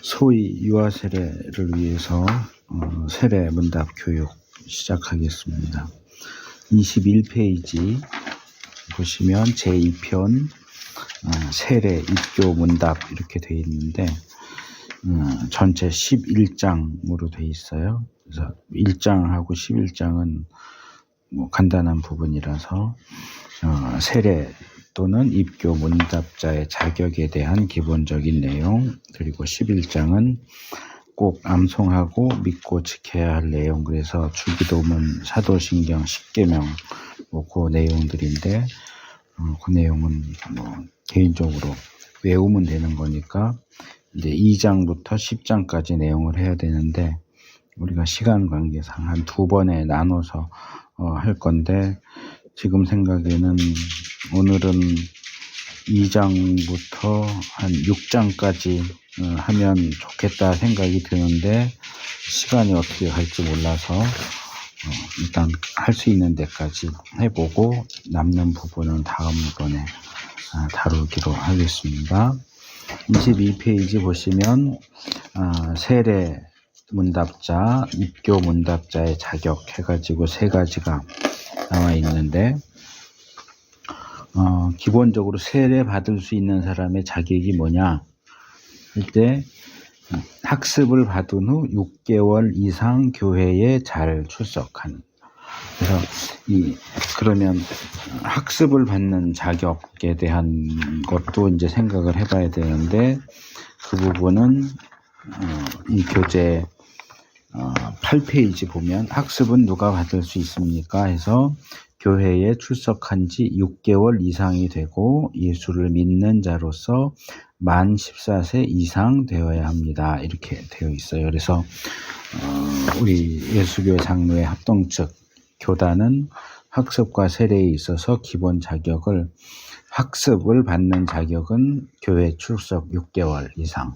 소위 유아 세례를 위해서 세례 문답 교육 시작하겠습니다. 21페이지 보시면 제2편 세례 입교 문답 이렇게 되어 있는데 전체 11장으로 되어 있어요. 그래서 1장하고 11장은 뭐 간단한 부분이라서 세례 또는 입교 문답자의 자격에 대한 기본적인 내용, 그리고 11장은 꼭 암송하고 믿고 지켜야 할 내용, 그래서 주기도문, 사도신경, 십계명 그 내용들인데 그 내용은 개인적으로 외우면 되는 거니까 이제 2장부터 10장까지 내용을 해야 되는데 우리가 시간 관계상 한 2번에 나눠서 할 건데 지금 생각에는 오늘은 2장부터 한 6장까지 하면 좋겠다 생각이 드는데 시간이 어떻게 갈지 몰라서 일단 할 수 있는 데까지 해보고 남는 부분은 다음번에 다루기로 하겠습니다. 22페이지 보시면 세례 문답자, 입교 문답자의 자격 해가지고 3가지가 나와 있는데 기본적으로 세례 받을 수 있는 사람의 자격이 뭐냐 할 때 학습을 받은 후 6개월 이상 교회에 잘 출석하는. 그래서 그러면 학습을 받는 자격에 대한 것도 이제 생각을 해봐야 되는데 그 부분은 이 교재 8페이지 보면 학습은 누가 받을 수 있습니까? 해서 교회에 출석한 지 6개월 이상이 되고 예수를 믿는 자로서 만 14세 이상 되어야 합니다. 이렇게 되어 있어요. 그래서 우리 예수교회 장로회 합동 측 교단은 학습과 세례에 있어서 기본 자격을 학습을 받는 자격은 교회 출석 6개월 이상,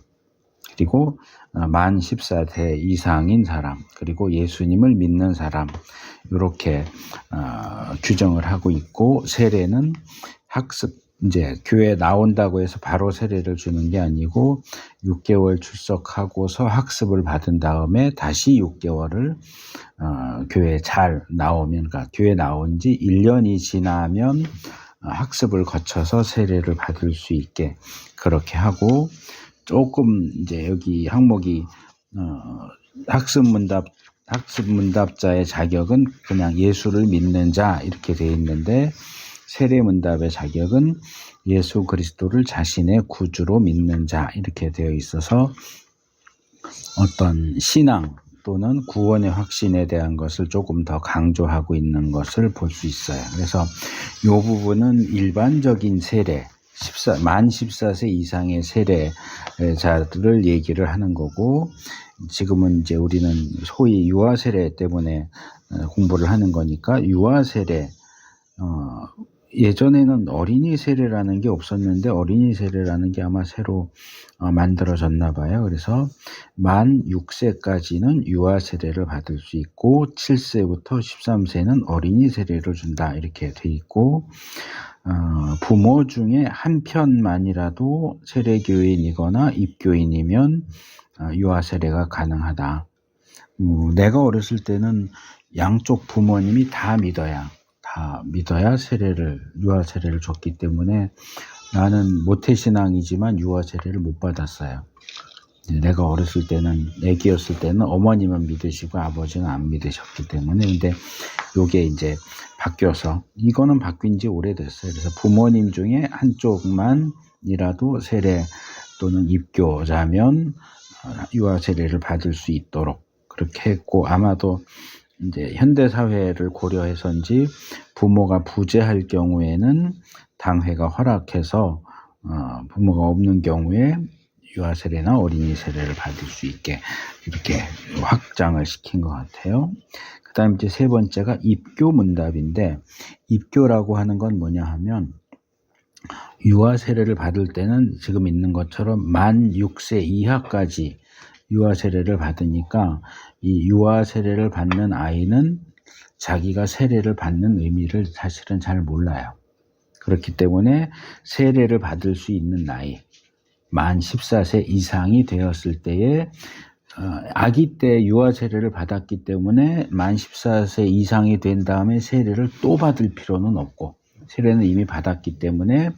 그리고 만 14세 이상인 사람, 그리고 예수님을 믿는 사람, 이렇게 규정을 하고 있고, 세례는 학습, 이제 교회에 나온다고 해서 바로 세례를 주는 게 아니고 6개월 출석하고서 학습을 받은 다음에 다시 6개월을 교회에 잘 나오면, 그러니까 교회에 나온 지 1년이 지나면 학습을 거쳐서 세례를 받을 수 있게 그렇게 하고, 조금 이제 여기 항목이 학습 문답자의 자격은 그냥 예수를 믿는 자 이렇게 되어 있는데, 세례 문답의 자격은 예수 그리스도를 자신의 구주로 믿는 자 이렇게 되어 있어서 어떤 신앙 또는 구원의 확신에 대한 것을 조금 더 강조하고 있는 것을 볼 수 있어요. 그래서 이 부분은 일반적인 세례, 만 14세 이상의 세례자들을 얘기를 하는 거고, 지금은 이제 우리는 소위 유아 세례 때문에 공부를 하는 거니까 유아 세례, 예전에는 어린이 세례라는 게 없었는데 어린이 세례라는 게 아마 새로 만들어졌나 봐요. 그래서 만 6세까지는 유아 세례를 받을 수 있고 7세부터 13세는 어린이 세례를 준다 이렇게 돼 있고, 부모 중에 한 편만이라도 세례교인이거나 입교인이면 유아 세례가 가능하다. 내가 어렸을 때는 양쪽 부모님이 다 믿어야 유아 세례를 줬기 때문에 나는 모태신앙이지만 유아 세례를 못 받았어요. 내가 어렸을 때는, 애기였을 때는 어머님은 믿으시고 아버지는 안 믿으셨기 때문에. 근데 요게 이제 바뀌어서, 이거는 바뀐 지 오래됐어요. 그래서 부모님 중에 한쪽만이라도 세례 또는 입교자면 유아 세례를 받을 수 있도록 그렇게 했고, 아마도 이제 현대 사회를 고려해서인지 부모가 부재할 경우에는 당회가 허락해서 부모가 없는 경우에 유아 세례나 어린이 세례를 받을 수 있게 이렇게 확장을 시킨 것 같아요. 그 다음 이제 3번째가 입교 문답인데, 입교라고 하는 건 뭐냐 하면 유아 세례를 받을 때는 지금 있는 것처럼 만 6세 이하까지 유아 세례를 받으니까 이 유아 세례를 받는 아이는 자기가 세례를 받는 의미를 사실은 잘 몰라요. 그렇기 때문에 세례를 받을 수 있는 나이, 만 14세 이상이 되었을 때에 아기 때 유아 세례를 받았기 때문에 만 14세 이상이 된 다음에 세례를 또 받을 필요는 없고, 세례는 이미 받았기 때문에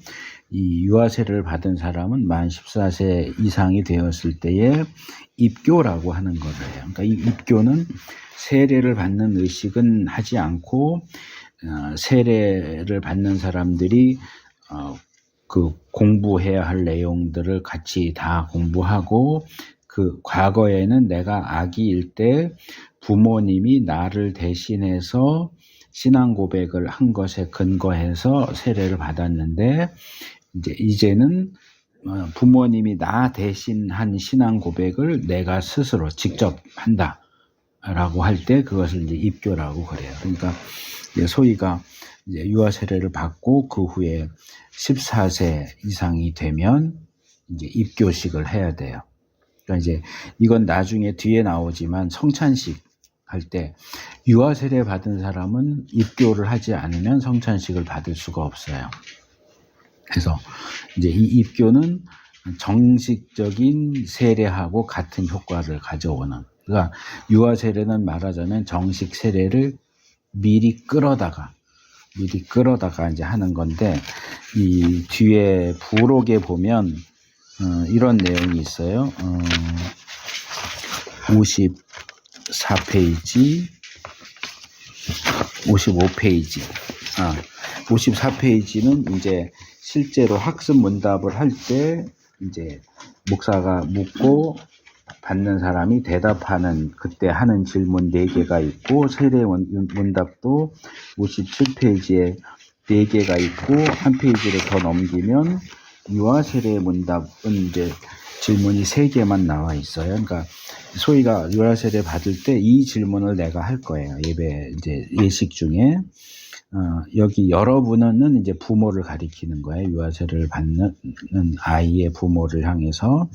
이 유아 세례를 받은 사람은 만 14세 이상이 되었을 때에 입교라고 하는 거를 해요. 그러니까 이 입교는 세례를 받는 의식은 하지 않고 세례를 받는 사람들이 그 공부해야 할 내용들을 같이 다 공부하고, 그 과거에는 내가 아기일 때 부모님이 나를 대신해서 신앙 고백을 한 것에 근거해서 세례를 받았는데, 이제는 부모님이 나 대신 한 신앙 고백을 내가 스스로 직접 한다라고 할 때 그것을 이제 입교라고 그래요. 그러니까 소위가 이제 유아 세례를 받고 그 후에 14세 이상이 되면 이제 입교식을 해야 돼요. 그러니까 이제 이건 나중에 뒤에 나오지만 성찬식 할 때 유아 세례 받은 사람은 입교를 하지 않으면 성찬식을 받을 수가 없어요. 그래서 이제 이 입교는 정식적인 세례하고 같은 효과를 가져오는, 그러니까 유아 세례는 말하자면 정식 세례를 미리 끌어다가 이제 하는 건데, 이 뒤에 부록에 보면 이런 내용이 있어요. 54페이지, 55페이지. 54페이지는 이제 실제로 학습 문답을 할 때 이제 목사가 묻고 받는 사람이 대답하는, 그때 하는 질문 4개가 있고, 세례 문답도 57페이지에 4개가 있고, 한 페이지를 더 넘기면 유아 세례 문답은 이제 질문이 3개만 나와 있어요. 그러니까 소희가 유아 세례 받을 때 이 질문을 내가 할 거예요. 예배 이제 예식 중에. 여기 여러분은 이제 부모를 가리키는 거예요. 유아 세례를 받는 아이의 부모를 향해서,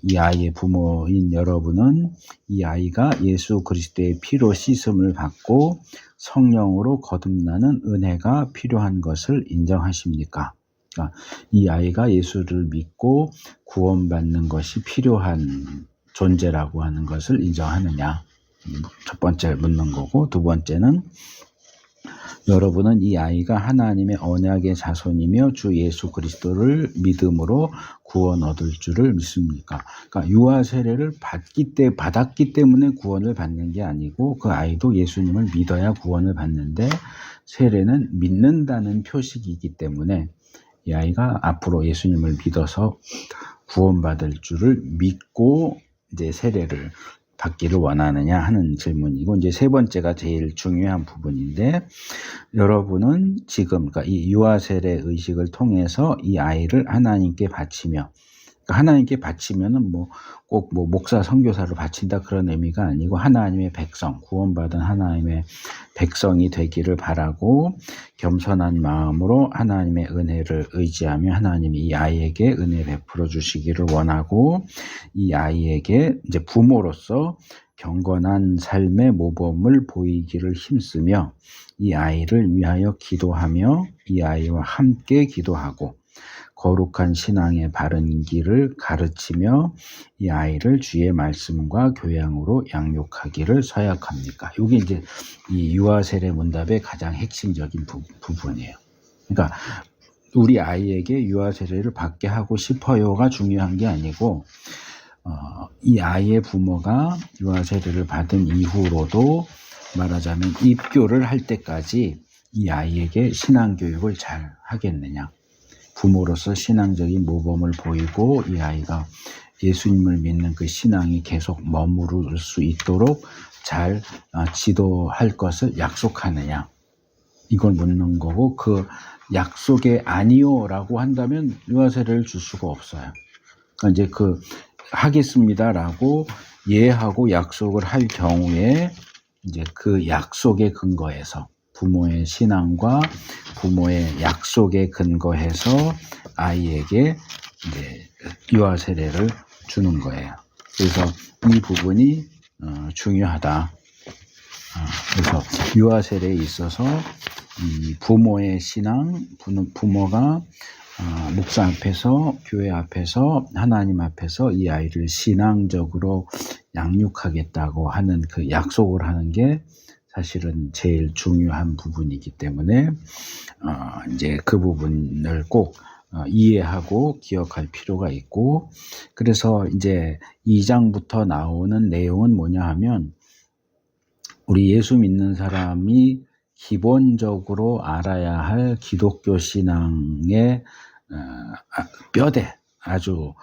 이 아이의 부모인 여러분은 이 아이가 예수 그리스도의 피로 씻음을 받고 성령으로 거듭나는 은혜가 필요한 것을 인정하십니까? 그러니까 이 아이가 예수를 믿고 구원받는 것이 필요한 존재라고 하는 것을 인정하느냐? 첫 번째 묻는 거고, 두 번째는 여러분은 이 아이가 하나님의 언약의 자손이며 주 예수 그리스도를 믿음으로 구원 얻을 줄을 믿습니까? 그러니까 유아 세례를 받았기 때문에 구원을 받는 게 아니고, 그 아이도 예수님을 믿어야 구원을 받는데, 세례는 믿는다는 표식이기 때문에 이 아이가 앞으로 예수님을 믿어서 구원받을 줄을 믿고 이제 세례를 받기를 원하느냐 하는 질문이고, 이제 세 번째가 제일 중요한 부분인데, 여러분은 지금 그러니까 이 유아 세례 의식을 통해서 이 아이를 하나님께 바치며, 그러니까 하나님께 바치면은 꼭 목사 선교사를 바친다 그런 의미가 아니고, 하나님의 백성, 구원받은 하나님의 백성이 되기를 바라고 겸손한 마음으로 하나님의 은혜를 의지하며 하나님이 이 아이에게 은혜 베풀어 주시기를 원하고, 이 아이에게 이제 부모로서 경건한 삶의 모범을 보이기를 힘쓰며 이 아이를 위하여 기도하며 이 아이와 함께 기도하고 거룩한 신앙의 바른 길을 가르치며 이 아이를 주의 말씀과 교양으로 양육하기를 서약합니까? 이게 이제 이 유아 세례 문답의 가장 핵심적인 부분이에요. 그러니까 우리 아이에게 유아 세례를 받게 하고 싶어요가 중요한 게 아니고, 이 아이의 부모가 유아 세례를 받은 이후로도 말하자면 입교를 할 때까지 이 아이에게 신앙 교육을 잘 하겠느냐, 부모로서 신앙적인 모범을 보이고 이 아이가 예수님을 믿는 그 신앙이 계속 머무를 수 있도록 잘 지도할 것을 약속하느냐, 이걸 묻는 거고, 그 약속에 아니요라고 한다면 유아 세례를 줄 수가 없어요. 그러니까 이제 그 하겠습니다라고 예하고 약속을 할 경우에 이제 그 약속에 근거해서, 부모의 신앙과 부모의 약속에 근거해서 아이에게 이제 유아 세례를 주는 거예요. 그래서 이 부분이 중요하다. 그래서 유아 세례에 있어서 부모의 신앙, 부모가 목사 앞에서, 교회 앞에서, 하나님 앞에서 이 아이를 신앙적으로 양육하겠다고 하는 그 약속을 하는 게 사실은 제일 중요한 부분이기 때문에 이제 그 부분을 꼭 이해하고 기억할 필요가 있고, 그래서 이제 2장부터 나오는 내용은 뭐냐 하면 우리 예수 믿는 사람이 기본적으로 알아야 할 기독교 신앙의 뼈대, 아주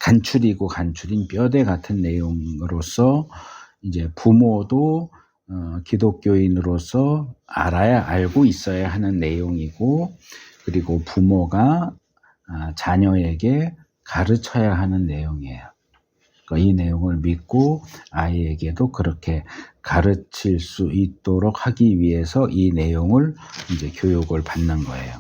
간추리고 간추린 뼈대 같은 내용으로서 이제 부모도 기독교인으로서 알고 있어야 하는 내용이고, 그리고 부모가 자녀에게 가르쳐야 하는 내용이에요. 그러니까 이 내용을 믿고 아이에게도 그렇게 가르칠 수 있도록 하기 위해서 이 내용을 이제 교육을 받는 거예요.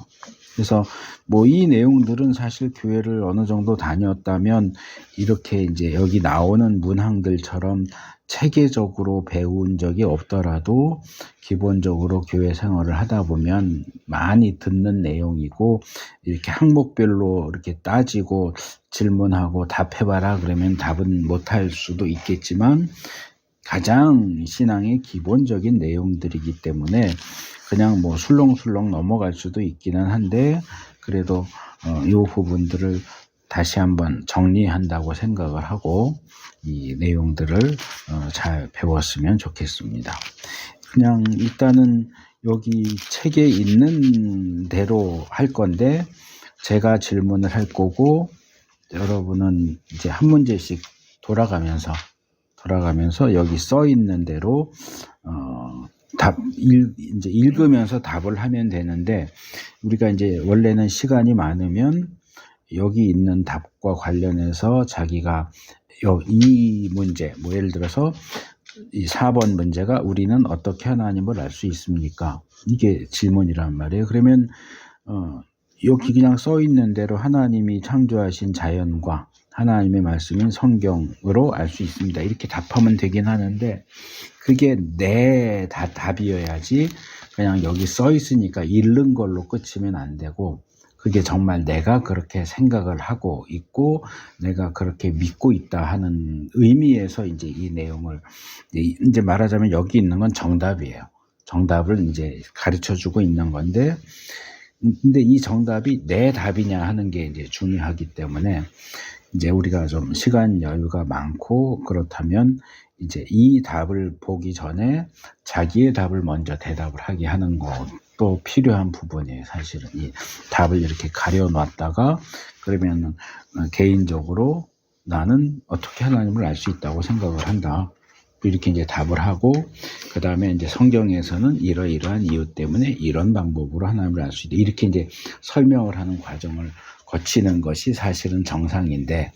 그래서 뭐 이 내용들은 사실 교회를 어느 정도 다녔다면 이렇게 이제 여기 나오는 문항들처럼 체계적으로 배운 적이 없더라도 기본적으로 교회 생활을 하다 보면 많이 듣는 내용이고, 이렇게 항목별로 이렇게 따지고 질문하고 답해봐라 그러면 답은 못할 수도 있겠지만 가장 신앙의 기본적인 내용들이기 때문에 그냥 뭐 술렁술렁 넘어갈 수도 있기는 한데, 그래도 이 부분들을 다시 한번 정리한다고 생각을 하고 이 내용들을 잘 배웠으면 좋겠습니다. 그냥 일단은 여기 책에 있는 대로 할 건데 제가 질문을 할 거고, 여러분은 이제 한 문제씩 돌아가면서 여기 써 있는 대로 이제 읽으면서 답을 하면 되는데, 우리가 이제 원래는 시간이 많으면 여기 있는 답과 관련해서 자기가 이 문제, 뭐 예를 들어서 이 4번 문제가 우리는 어떻게 하나님을 알 수 있습니까? 이게 질문이란 말이에요. 그러면 여기 그냥 써 있는 대로 하나님이 창조하신 자연과 하나님의 말씀인 성경으로 알 수 있습니다. 이렇게 답하면 되긴 하는데 그게 내 답이어야지 그냥 여기 써 있으니까 읽는 걸로 끝이면 안 되고, 그게 정말 내가 그렇게 생각을 하고 있고 내가 그렇게 믿고 있다 하는 의미에서 이제 이 내용을 이제 말하자면 여기 있는 건 정답이에요. 정답을 이제 가르쳐 주고 있는 건데, 근데 이 정답이 내 답이냐 하는 게 이제 중요하기 때문에 이제 우리가 좀 시간 여유가 많고 그렇다면 이제 이 답을 보기 전에 자기의 답을 먼저 대답을 하게 하는 것도 필요한 부분이에요. 사실은 이 답을 이렇게 가려놨다가 그러면 개인적으로 나는 어떻게 하나님을 알 수 있다고 생각을 한다, 이렇게 이제 답을 하고, 그 다음에 이제 성경에서는 이러이러한 이유 때문에 이런 방법으로 하나님을 알 수 있다, 이렇게 이제 설명을 하는 과정을 거치는 것이 사실은 정상인데,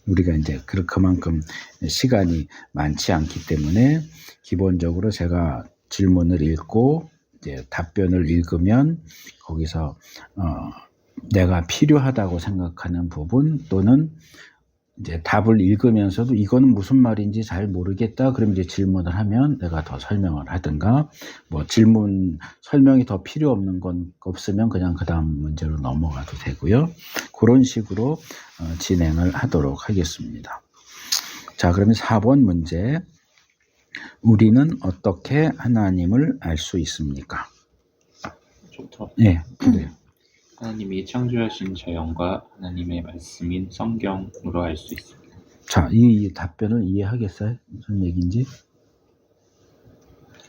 우리가 이제 그만큼 시간이 많지 않기 때문에 기본적으로 제가 질문을 읽고 이제 답변을 읽으면 거기서 내가 필요하다고 생각하는 부분 또는 이제 답을 읽으면서도 이거는 무슨 말인지 잘 모르겠다 그럼 이제 질문을 하면 내가 더 설명을 하든가, 뭐 설명이 더 필요 없는 건 없으면 그냥 그 다음 문제로 넘어가도 되고요. 그런 식으로 진행을 하도록 하겠습니다. 자, 그러면 4번 문제. 우리는 어떻게 하나님을 알 수 있습니까? 좋다. 네, 그래요. 하나님이 창조하신 자연과 하나님의 말씀인 성경으로 알 수 있습니다. 자, 이 답변을 이해하겠어요? 무슨 얘기인지?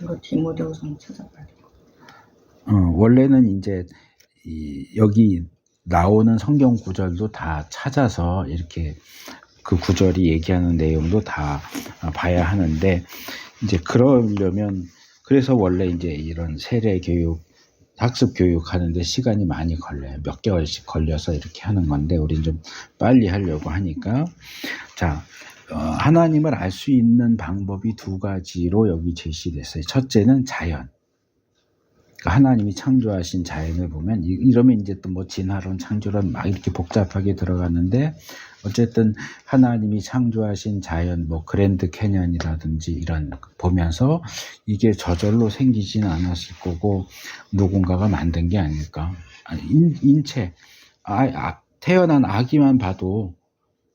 이거 디모데후서 찾아봐야 돼. 원래는 이제 여기 나오는 성경 구절도 다 찾아서 이렇게 그 구절이 얘기하는 내용도 다 봐야 하는데, 이제 그러려면 그래서 원래 이제 이런 세례 교육, 학습 교육 하는데 시간이 많이 걸려요. 몇 개월씩 걸려서 이렇게 하는 건데 우리는 좀 빨리 하려고 하니까. 자, 하나님을 알 수 있는 방법이 두 가지로 여기 제시됐어요. 첫째는 자연. 그러니까 하나님이 창조하신 자연을 보면 이러면 이제 또 뭐 진화론, 창조론 막 이렇게 복잡하게 들어갔는데 어쨌든 하나님이 창조하신 자연, 뭐 그랜드 캐년이라든지 이런 보면서 이게 저절로 생기지는 않았을 거고 누군가가 만든 게 아닐까. 인체, 태어난 아기만 봐도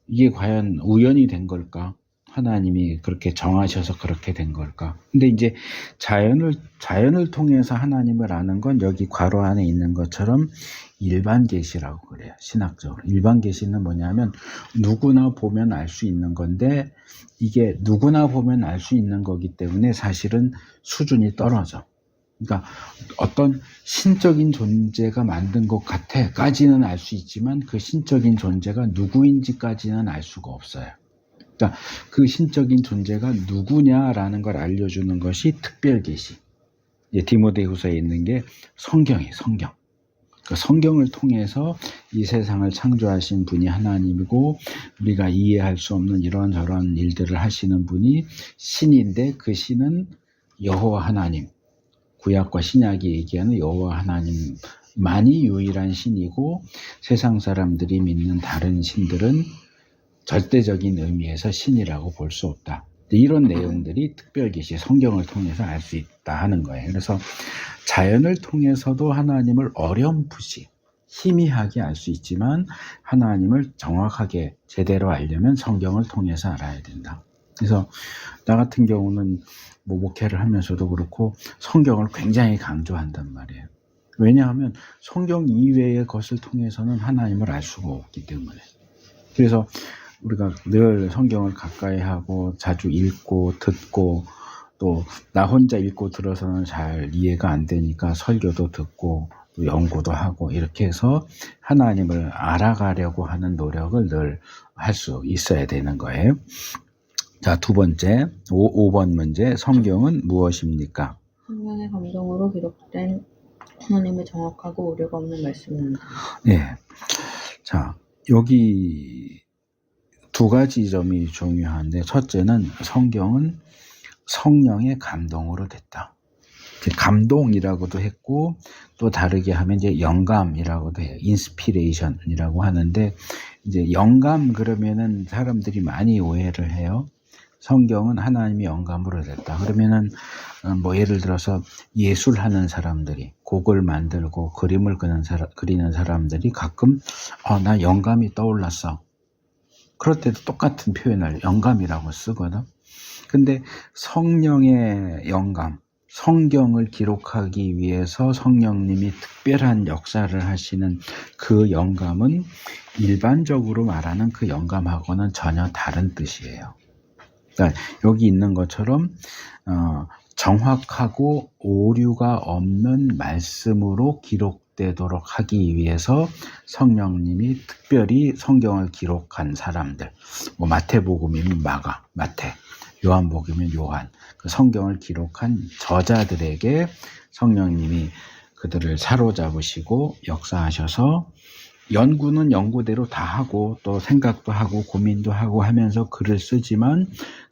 이게 과연 우연이 된 걸까? 하나님이 그렇게 정하셔서 그렇게 된 걸까? 근데 이제 자연을 통해서 하나님을 아는 건 여기 괄호 안에 있는 것처럼 일반 계시라고 그래요. 신학적으로. 일반 계시는 뭐냐면 누구나 보면 알 수 있는 건데 이게 누구나 보면 알 수 있는 거기 때문에 사실은 수준이 떨어져. 그러니까 어떤 신적인 존재가 만든 것 같아까지는 알 수 있지만 그 신적인 존재가 누구인지까지는 알 수가 없어요. 그러니까 그 신적인 존재가 누구냐라는 걸 알려주는 것이 특별계시. 디모데후서에 있는 게 성경이에요. 성경. 그 성경을 통해서 이 세상을 창조하신 분이 하나님이고 우리가 이해할 수 없는 이런저런 일들을 하시는 분이 신인데 그 신은 여호와 하나님. 구약과 신약이 얘기하는 여호와 하나님만이 유일한 신이고 세상 사람들이 믿는 다른 신들은 절대적인 의미에서 신이라고 볼 수 없다. 이런 내용들이 특별계시 성경을 통해서 알 수 있다 하는 거예요. 그래서 자연을 통해서도 하나님을 어렴풋이 희미하게 알 수 있지만 하나님을 정확하게 제대로 알려면 성경을 통해서 알아야 된다. 그래서 나 같은 경우는 뭐 목회를 하면서도 그렇고 성경을 굉장히 강조한단 말이에요. 왜냐하면 성경 이외의 것을 통해서는 하나님을 알 수가 없기 때문에. 그래서 우리가 늘 성경을 가까이 하고 자주 읽고 듣고 또 나 혼자 읽고 들어서는 잘 이해가 안 되니까 설교도 듣고 또 연구도 하고 이렇게 해서 하나님을 알아가려고 하는 노력을 늘 할 수 있어야 되는 거예요. 자, 두 번째, 5번 문제. 성경은 무엇입니까? 성령의 감동으로 기록된 하나님의 정확하고 오류가 없는 말씀입니다. 네. 자, 여기 두 가지 점이 중요한데 첫째는 성경은 성령의 감동으로 됐다. 감동이라고도 했고 또 다르게 하면 이제 영감이라고도 해요. 인스피레이션이라고 하는데 이제 영감 그러면은 사람들이 많이 오해를 해요. 성경은 하나님이 영감으로 됐다. 그러면은 뭐 예를 들어서 예술하는 사람들이 곡을 만들고 그림을 그리는 사람들이 가끔 나 영감이 떠올랐어. 그럴 때도 똑같은 표현을 영감이라고 쓰거든. 근데 성령의 영감, 성경을 기록하기 위해서 성령님이 특별한 역사를 하시는 그 영감은 일반적으로 말하는 그 영감하고는 전혀 다른 뜻이에요. 그러니까 여기 있는 것처럼 정확하고 오류가 없는 말씀으로 기록되도록 하기 위해서 성령님이 특별히 성경을 기록한 사람들, 뭐 마태복음이면 마태, 요한복음이면 요한, 그 성경을 기록한 저자들에게 성령님이 그들을 사로잡으시고 역사하셔서 연구는 연구대로 다 하고 또 생각도 하고 고민도 하고 하면서 글을 쓰지만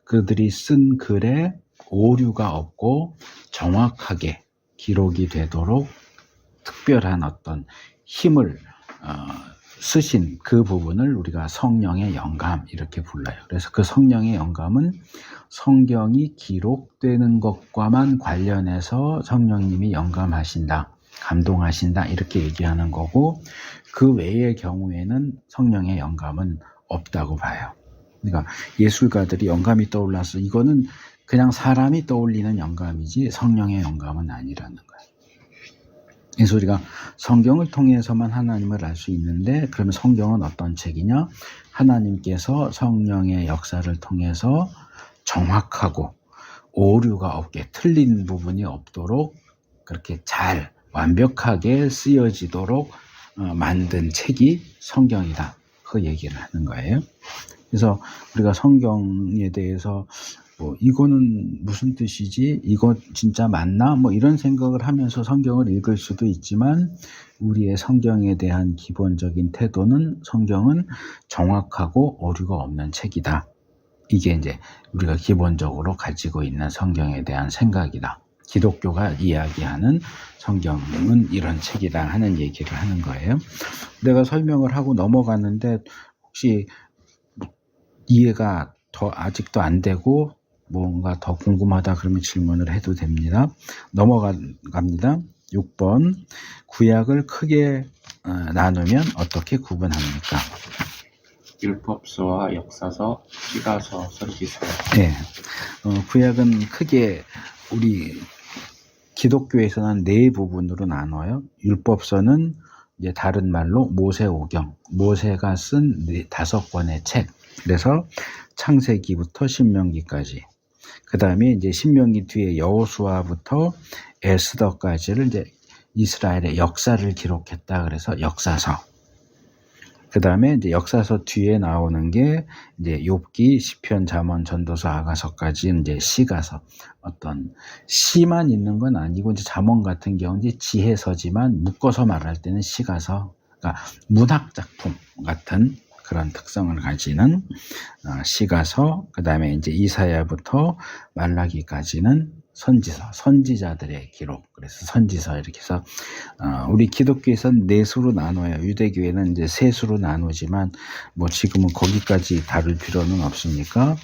그들이 쓴 글에 오류가 없고 정확하게 기록이 되도록 특별한 어떤 힘을 쓰신 그 부분을 우리가 성령의 영감 이렇게 불러요. 그래서 그 성령의 영감은 성경이 기록되는 것과만 관련해서 성령님이 영감하신다, 감동하신다 이렇게 얘기하는 거고 그 외의 경우에는 성령의 영감은 없다고 봐요. 그러니까 예술가들이 영감이 떠올랐어. 이거는 그냥 사람이 떠올리는 영감이지 성령의 영감은 아니라는 거예요. 그래서 우리가 성경을 통해서만 하나님을 알 수 있는데 그러면 성경은 어떤 책이냐? 하나님께서 성령의 역사를 통해서 정확하고 오류가 없게 틀린 부분이 없도록 그렇게 잘 완벽하게 쓰여지도록 만든 책이 성경이다. 그 얘기를 하는 거예요. 그래서 우리가 성경에 대해서 이거는 무슨 뜻이지? 이거 진짜 맞나? 뭐 이런 생각을 하면서 성경을 읽을 수도 있지만 우리의 성경에 대한 기본적인 태도는 성경은 정확하고 오류가 없는 책이다. 이게 이제 우리가 기본적으로 가지고 있는 성경에 대한 생각이다. 기독교가 이야기하는 성경은 이런 책이다 하는 얘기를 하는 거예요. 내가 설명을 하고 넘어갔는데 혹시 이해가 아직도 안 되고 뭔가 더 궁금하다 그러면 질문을 해도 됩니다. 넘어갑니다. 6번 구약을 크게 나누면 어떻게 구분합니까? 율법서와 역사서, 시가서, 선지서. 네, 구약은 크게 우리 기독교에서는 4부분으로 나눠요. 율법서는 이제 다른 말로 모세오경, 모세가 쓴 5권의 책. 그래서 창세기부터 신명기까지. 그 다음에 이제 신명기 뒤에 여호수아부터 에스더까지를 이제 이스라엘의 역사를 기록했다. 그래서 역사서. 그 다음에 이제 역사서 뒤에 나오는 게 이제 욥기, 시편, 잠언, 전도서, 아가서까지 이제 시가서. 어떤 시만 있는 건 아니고 이제 잠언 같은 경우는 이제 지혜서지만 묶어서 말할 때는 시가서. 그러니까 문학 작품 같은 그런 특성을 가지는 시가서. 그 다음에 이제 이사야부터 말라기까지는 선지서, 선지자들의 기록. 그래서 선지서 이렇게 해서 우리 기독교에서는 4수로 나눠요. 유대교회는 이제 3수로 나누지만 뭐 지금은 거기까지 다룰 필요는 없으니까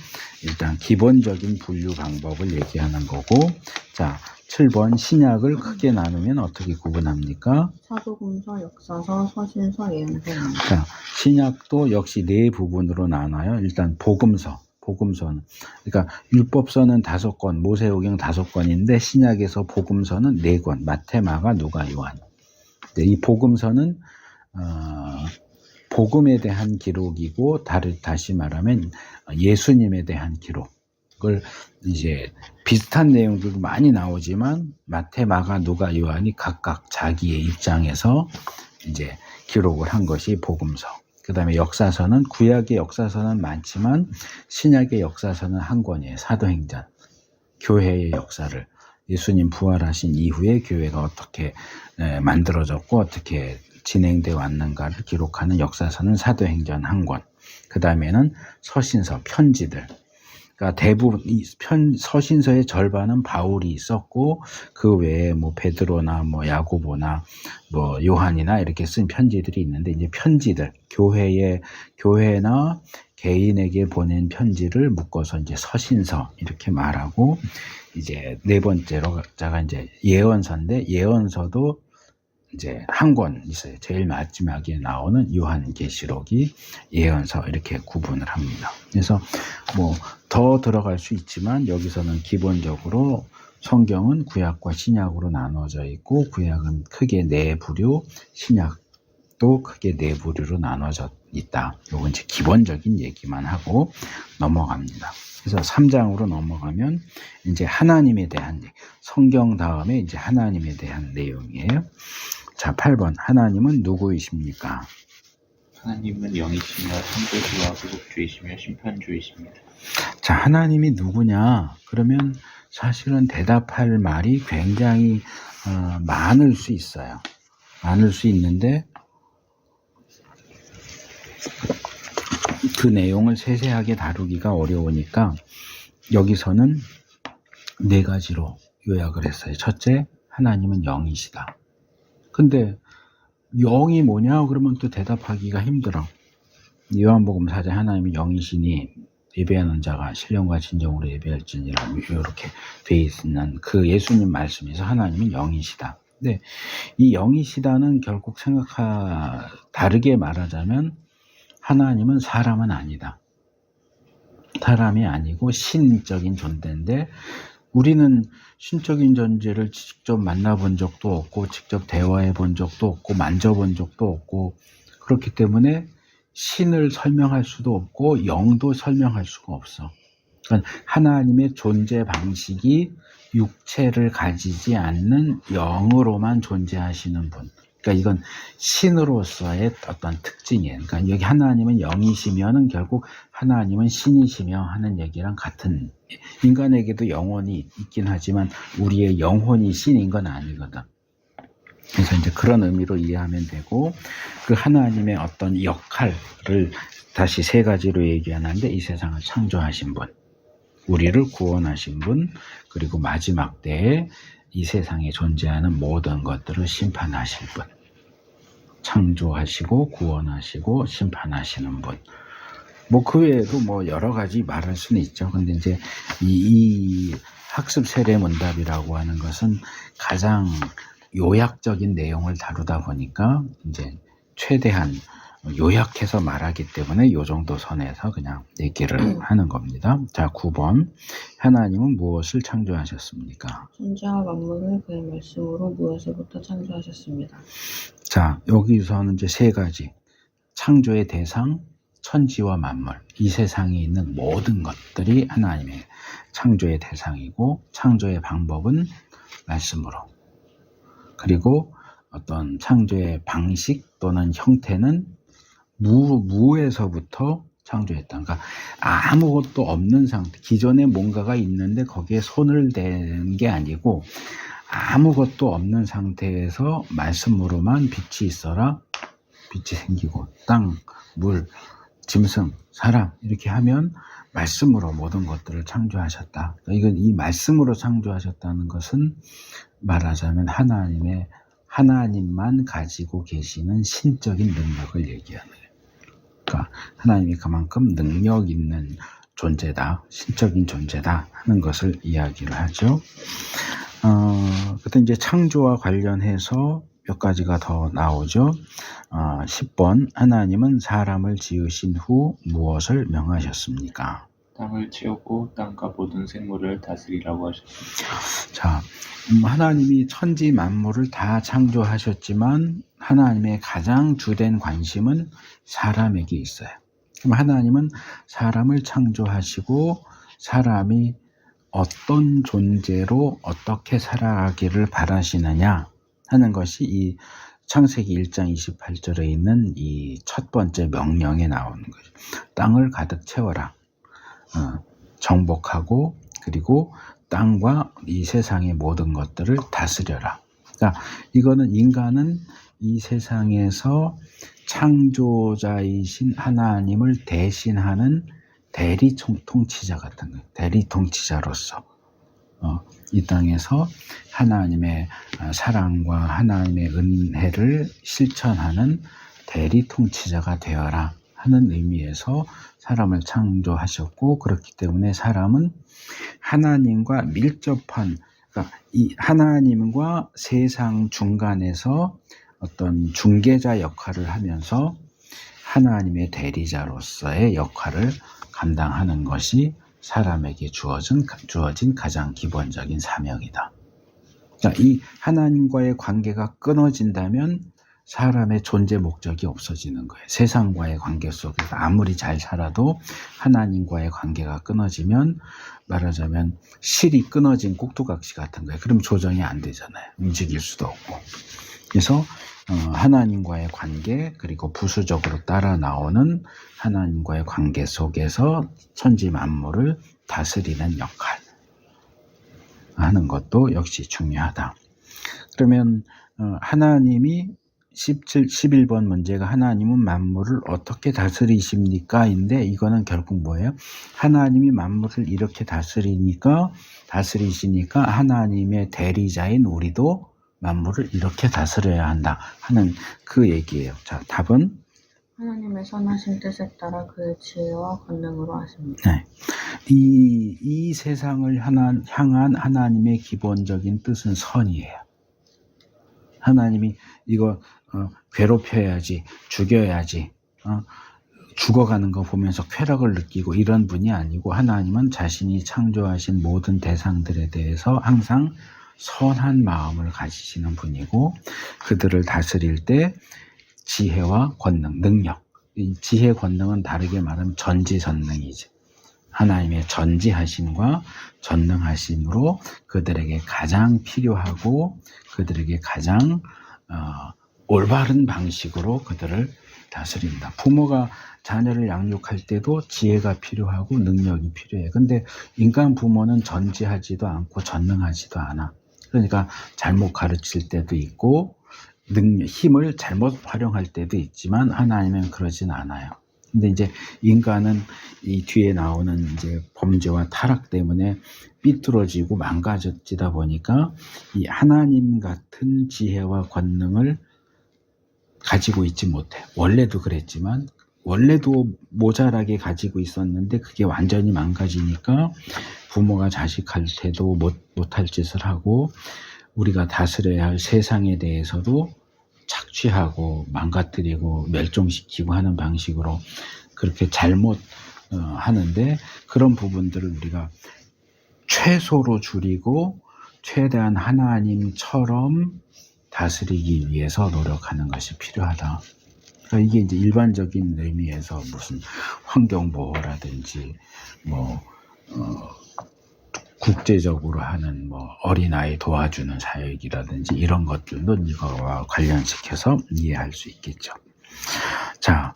일단 기본적인 분류 방법을 얘기하는 거고. 자, 7번 신약을 크게 나누면 어떻게 구분합니까? 사도금서, 역사서, 서신서, 예언서. 자, 신약도 역시 4부분으로 나눠요. 일단 복음서는 그러니까 율법서는 5권, 모세오경 5권인데 신약에서 복음서는 4권, 마태, 마가, 누가, 요한. 이 복음서는 복음에 대한 기록이고 다시 말하면 예수님에 대한 기록을 이제 비슷한 내용들도 많이 나오지만 마태, 마가, 누가, 요한이 각각 자기의 입장에서 이제 기록을 한 것이 복음서. 그 다음에 역사서는 구약의 역사서는 많지만 신약의 역사서는 한 권이에요. 사도행전. 교회의 역사를 예수님 부활하신 이후에 교회가 어떻게 만들어졌고 어떻게 진행되어 왔는가를 기록하는 역사서는 사도행전 한 권. 그 다음에는 서신서, 편지들. 그러니까 대부분 서신서의 절반은 바울이 썼고 그 외에 뭐 베드로나 뭐 야고보나 뭐 요한이나 이렇게 쓴 편지들이 있는데 이제 편지들 교회나 개인에게 보낸 편지를 묶어서 이제 서신서 이렇게 말하고 이제 4번째로가 이제 예언서인데 예언서도 이제 한 권 있어요. 제일 마지막에 나오는 요한계시록이 예언서 이렇게 구분을 합니다. 그래서 뭐 더 들어갈 수 있지만 여기서는 기본적으로 성경은 구약과 신약으로 나눠져 있고 구약은 크게 4부류, 신약도 크게 4부류로 나눠져 있다. 요건 이제 기본적인 얘기만 하고 넘어갑니다. 그래서 3장으로 넘어가면 이제 하나님에 대한 성경 다음에 이제 하나님에 대한 내용이에요. 자, 8번. 하나님은 누구이십니까? 하나님은 영이시며 창조주와 구속주이시며 심판주이십니다. 자, 하나님이 누구냐? 그러면 사실은 대답할 말이 굉장히 많을 수 있어요. 많을 수 있는데 그 내용을 세세하게 다루기가 어려우니까 여기서는 4가지로 요약을 했어요. 첫째, 하나님은 영이시다. 근데 영이 뭐냐? 그러면 또 대답하기가 힘들어. 요한복음 4장 하나님이 영이시니 예배하는 자가 신령과 진정으로 예배할지니라 이렇게 돼 있는 그 예수님 말씀에서 하나님은 영이시다. 근데 이 영이시다는 결국 다르게 말하자면 하나님은 사람은 아니다. 사람이 아니고 신적인 존재인데 우리는 신적인 존재를 직접 만나본 적도 없고 직접 대화해 본 적도 없고 만져본 적도 없고 그렇기 때문에 신을 설명할 수도 없고 영도 설명할 수가 없어. 그러니까 하나님의 존재 방식이 육체를 가지지 않는 영으로만 존재하시는 분. 그러니까 이건 신으로서의 어떤 특징이에요. 그러니까 여기 하나님은 영이시면은 결국 하나님은 신이시며 하는 얘기랑 같은, 인간에게도 영혼이 있긴 하지만 우리의 영혼이 신인 건 아니거든. 그래서 이제 그런 의미로 이해하면 되고, 그 하나님의 어떤 역할을 다시 3가지로 얘기하는데, 이 세상을 창조하신 분, 우리를 구원하신 분, 그리고 마지막 때에 이 세상에 존재하는 모든 것들을 심판하실 분. 창조하시고 구원하시고 심판하시는 분. 뭐 그 외에도 뭐 여러 가지 말할 수는 있죠. 근데 이제 이 학습 세례 문답이라고 하는 것은 가장 요약적인 내용을 다루다 보니까 이제 최대한 요약해서 말하기 때문에 요 정도 선에서 그냥 얘기를 하는 겁니다. 자, 9번. 하나님은 무엇을 창조하셨습니까? 천지와 만물을 그의 말씀으로 무엇으로부터 창조하셨습니다. 자, 여기서는 이제 세 가지. 창조의 대상, 천지와 만물. 이 세상에 있는 모든 것들이 하나님의 창조의 대상이고, 창조의 방법은 말씀으로. 그리고 어떤 창조의 방식 또는 형태는 무에서부터 창조했다. 그러니까 아무것도 없는 상태, 기존에 뭔가가 있는데 거기에 손을 댄 게 아니고 아무것도 없는 상태에서 말씀으로만 빛이 있어라. 빛이 생기고 땅, 물, 짐승, 사람 이렇게 하면 말씀으로 모든 것들을 창조하셨다. 이건 이 말씀으로 창조하셨다는 것은 말하자면 하나님만 가지고 계시는 신적인 능력을 얘기하는 거예요. 그러니까 하나님이 그만큼 능력 있는 존재다, 신적인 존재다 하는 것을 이야기를 하죠. 그때 이제 창조와 관련해서 몇 가지가 더 나오죠. 10번. 하나님은 사람을 지으신 후 무엇을 명하셨습니까? 땅을 채우고 땅과 모든 생물을 다스리라고 하셨습니다. 자, 하나님이 천지 만물을 다 창조하셨지만 하나님의 가장 주된 관심은 사람에게 있어요. 그럼 하나님은 사람을 창조하시고 사람이 어떤 존재로 어떻게 살아가기를 바라시느냐 하는 것이 이 창세기 1장 28절에 있는 이 첫 번째 명령에 나오는 거죠. 땅을 가득 채워라. 정복하고 그리고 땅과 이 세상의 모든 것들을 다스려라. 그러니까 이거는 인간은 이 세상에서 창조자이신 하나님을 대신하는 대리 통치자 같은 거예요. 대리 통치자로서 이 땅에서 하나님의 사랑과 하나님의 은혜를 실천하는 대리 통치자가 되어라 하는 의미에서 사람을 창조하셨고, 그렇기 때문에 사람은 하나님과 밀접한, 그러니까 이 하나님과 세상 중간에서 어떤 중개자 역할을 하면서 하나님의 대리자로서의 역할을 감당하는 것이 사람에게 주어진 가장 기본적인 사명이다. 그러니까 이 하나님과의 관계가 끊어진다면 사람의 존재 목적이 없어지는 거예요. 세상과의 관계 속에서 아무리 잘 살아도 하나님과의 관계가 끊어지면 말하자면 실이 끊어진 꼭두각시 같은 거예요. 그럼 조정이 안 되잖아요. 움직일 수도 없고. 그래서 하나님과의 관계 그리고 부수적으로 따라 나오는 하나님과의 관계 속에서 천지 만물을 다스리는 역할 하는 것도 역시 중요하다. 그러면 하나님이 11번 문제가 하나님은 만물을 어떻게 다스리십니까? 인데 이거는 결국 뭐예요? 하나님이 만물을 이렇게 다스리시니까 하나님의 대리자인 우리도 만물을 이렇게 다스려야 한다 하는 그 얘기예요. 자, 답은? 하나님의 선하신 뜻에 따라 그의 지혜와 권능으로 하십니다. 네. 이 세상을 향한 하나님의 기본적인 뜻은 선이에요. 하나님이 이거 괴롭혀야지, 죽여야지, 죽어가는 거 보면서 쾌락을 느끼고 이런 분이 아니고 하나님은 자신이 창조하신 모든 대상들에 대해서 항상 선한 마음을 가지시는 분이고 그들을 다스릴 때 지혜와 권능, 능력, 이 지혜 권능은 다르게 말하면 전지전능이지. 하나님의 전지하심과 전능하심으로 그들에게 가장 필요하고 그들에게 가장 올바른 방식으로 그들을 다스린다. 부모가 자녀를 양육할 때도 지혜가 필요하고 능력이 필요해. 근데 인간 부모는 전지하지도 않고 전능하지도 않아. 그러니까 잘못 가르칠 때도 있고 힘을 잘못 활용할 때도 있지만 하나님은 그러진 않아요. 근데 이제 인간은 이 뒤에 나오는 이제 범죄와 타락 때문에 삐뚤어지고 망가지다 보니까 이 하나님 같은 지혜와 권능을 가지고 있지 못해. 원래도 그랬지만, 원래도 모자라게 가지고 있었는데 그게 완전히 망가지니까 부모가 자식한테도 못할 짓을 하고, 우리가 다스려야 할 세상에 대해서도 착취하고 망가뜨리고 멸종시키고 하는 방식으로 그렇게 잘못 하는데, 그런 부분들을 우리가 최소로 줄이고 최대한 하나님처럼 다스리기 위해서 노력하는 것이 필요하다. 그러니까 이게 이제 일반적인 의미에서 무슨 환경보호라든지 국제적으로 하는 어린아이 도와주는 사역이라든지 이런 것들도 이거와 관련시켜서 이해할 수 있겠죠. 자,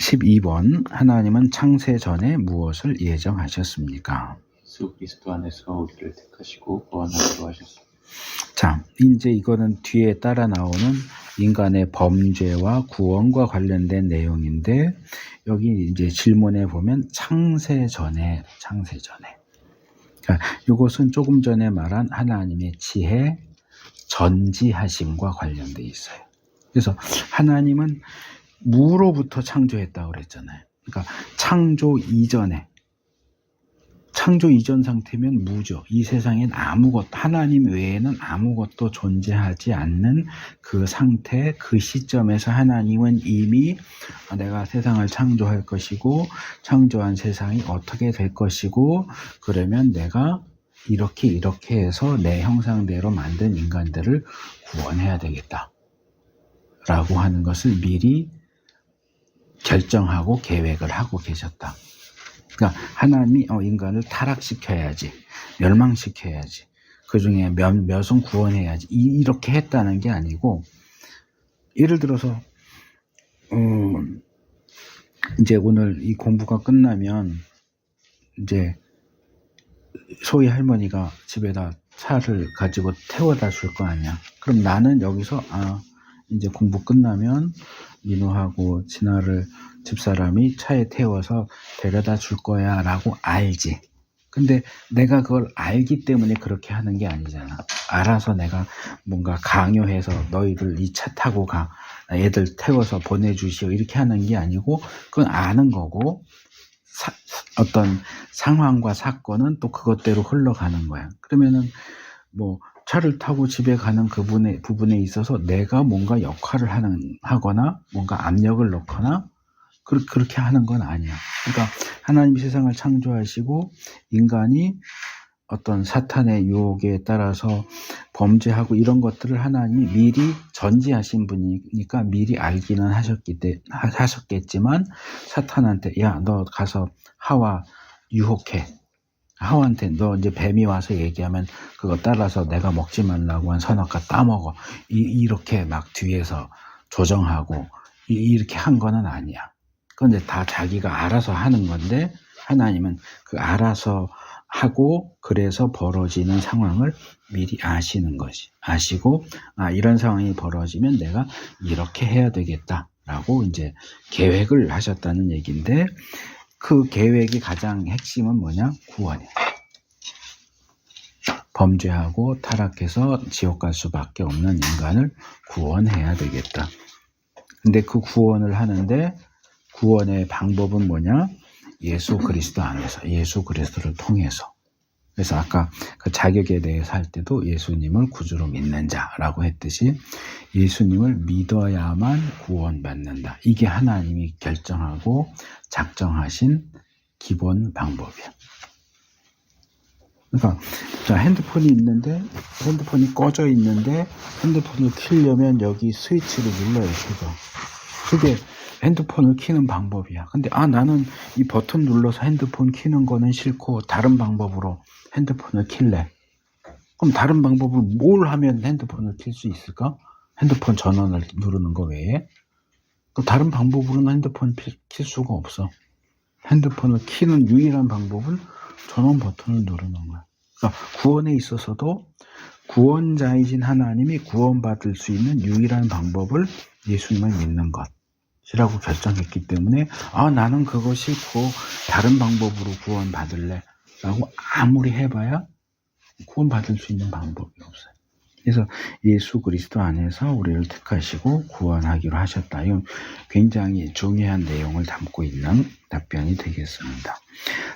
12번. 하나님은 창세 전에 무엇을 예정하셨습니까? 예수 그리스도 안에서 우리를 택하시고 구원하기로 하셨습니다. 자, 이제 이거는 뒤에 따라 나오는 인간의 범죄와 구원과 관련된 내용인데, 여기 이제 질문에 보면 창세 전에. 그러니까 이것은 조금 전에 말한 하나님의 지혜, 전지하심과 관련돼 있어요. 그래서 하나님은 무로부터 창조했다고 그랬잖아요. 그러니까 창조 이전 상태면 무죠. 이 세상엔 아무것도, 하나님 외에는 아무것도 존재하지 않는 그 상태, 그 시점에서 하나님은 이미 내가 세상을 창조할 것이고, 창조한 세상이 어떻게 될 것이고, 그러면 내가 이렇게 해서 내 형상대로 만든 인간들을 구원해야 되겠다 라고 하는 것을 미리 결정하고 계획을 하고 계셨다. 그러니까 하나님이 인간을 타락시켜야지, 멸망시켜야지, 그 중에 몇은 구원해야지, 이렇게 했다는 게 아니고, 예를 들어서 이제 오늘 이 공부가 끝나면 이제 소희 할머니가 집에다 차를 가지고 태워다 줄 거 아니야. 그럼 나는 여기서 이제 공부 끝나면 민우하고 진아를 집사람이 차에 태워서 데려다 줄 거야 라고 알지. 근데 내가 그걸 알기 때문에 그렇게 하는 게 아니잖아. 알아서 내가 뭔가 강요해서 너희들 이 차 타고 가, 애들 태워서 보내주시오 이렇게 하는 게 아니고, 그건 아는 거고, 어떤 상황과 사건은 또 그것대로 흘러가는 거야. 그러면은 차를 타고 집에 가는 부분에 있어서 내가 뭔가 역할을 하거나 뭔가 압력을 넣거나 그렇게 하는 건 아니야. 그러니까 하나님이 세상을 창조하시고 인간이 어떤 사탄의 유혹에 따라서 범죄하고 이런 것들을 하나님이 미리 전지하신 분이니까 미리 알기는 하셨겠지만, 사탄한테 야, 너 가서 하와 유혹해. 하와한테 너 이제 뱀이 와서 얘기하면 그거 따라서 내가 먹지 말라고 한 선악과 따먹어. 이렇게 막 뒤에서 조정하고 이렇게 한 거는 아니야. 그런데 다 자기가 알아서 하는 건데, 하나님은 그 알아서 하고 그래서 벌어지는 상황을 미리 아시는 것이. 아시고 이런 상황이 벌어지면 내가 이렇게 해야 되겠다라고 이제 계획을 하셨다는 얘기인데, 그 계획의 가장 핵심은 뭐냐? 구원이야. 범죄하고 타락해서 지옥 갈 수밖에 없는 인간을 구원해야 되겠다. 근데 그 구원을 하는데 구원의 방법은 뭐냐? 예수 그리스도 안에서, 예수 그리스도를 통해서. 그래서 아까 그 자격에 대해서 할 때도 예수님을 구주로 믿는 자라고 했듯이 예수님을 믿어야만 구원받는다. 이게 하나님이 결정하고 작정하신 기본 방법이야. 그러니까 핸드폰이 있는데, 핸드폰이 꺼져 있는데 핸드폰을 켜려면 여기 스위치를 눌러야 켜져. 그게 핸드폰을 켜는 방법이야. 근데 나는 이 버튼 눌러서 핸드폰 켜는 거는 싫고 다른 방법으로 핸드폰을 킬래. 그럼 다른 방법을 뭘 하면 핸드폰을 킬 수 있을까? 핸드폰 전원을 누르는 거 외에? 그 다른 방법으로는 핸드폰 킬 수가 없어. 핸드폰을 켜는 유일한 방법은 전원 버튼을 누르는 거야. 그러니까 구원에 있어서도 구원자이신 하나님이 구원받을 수 있는 유일한 방법을 예수님을 믿는 것. 이라고 결정했기 때문에 나는 그거 싫고 다른 방법으로 구원받을래 라고 아무리 해봐야 구원받을 수 있는 방법이 없어요. 그래서 예수 그리스도 안에서 우리를 택하시고 구원하기로 하셨다. 이건 굉장히 중요한 내용을 담고 있는 답변이 되겠습니다.